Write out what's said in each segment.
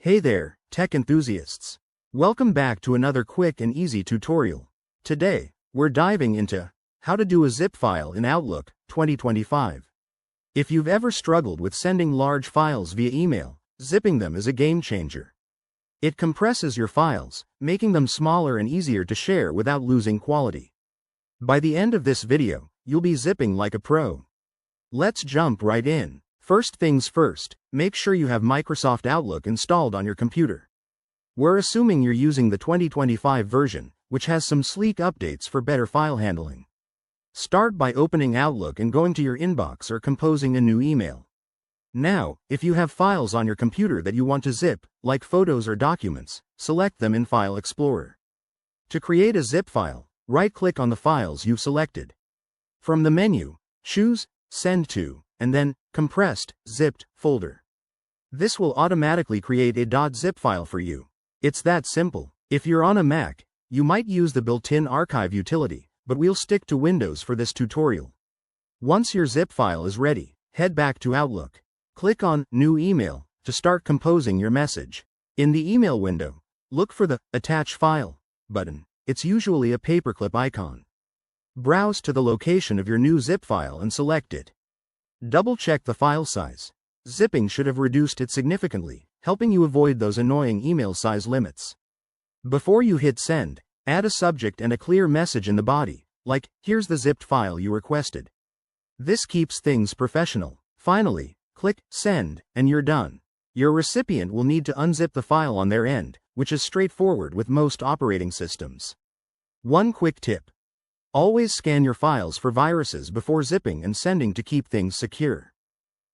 Hey there, tech enthusiasts. Welcome back to another quick and easy tutorial. Today, we're diving into how to do a zip file in Outlook 2025. If you've ever struggled with sending large files via email, zipping them is a game changer. It compresses your files, making them smaller and easier to share without losing quality. By the end of this video, you'll be zipping like a pro. Let's jump right in. First things first, make sure you have Microsoft Outlook installed on your computer. We're assuming you're using the 2025 version, which has some sleek updates for better file handling. Start by opening Outlook and going to your inbox or composing a new email. Now, if you have files on your computer that you want to zip, like photos or documents, select them in File Explorer. To create a zip file, right-click on the files you've selected. From the menu, choose Send to, and then Compressed, Zipped, folder. This will automatically create a .zip file for you. It's that simple. If you're on a Mac, you might use the built-in archive utility, but we'll stick to Windows for this tutorial. Once your zip file is ready, head back to Outlook. Click on New Email to start composing your message. In the email window, look for the Attach File button. It's usually a paperclip icon. Browse to the location of your new zip file and select it. Double-check the file size. Zipping should have reduced it significantly, helping you avoid those annoying email size limits. Before you hit send, add a subject and a clear message in the body, like, "Here's the zipped file you requested." This keeps things professional. Finally, click Send, and you're done. Your recipient will need to unzip the file on their end, which is straightforward with most operating systems. One quick tip. Always scan your files for viruses before zipping and sending to keep things secure.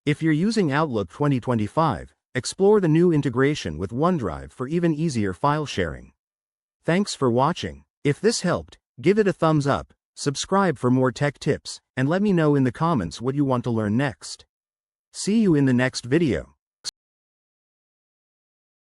If you're using Outlook 2025, explore the new integration with OneDrive for even easier file sharing. Thanks for watching. If this helped, give it a thumbs up, subscribe for more tech tips, and let me know in the comments what you want to learn next. See you in the next video.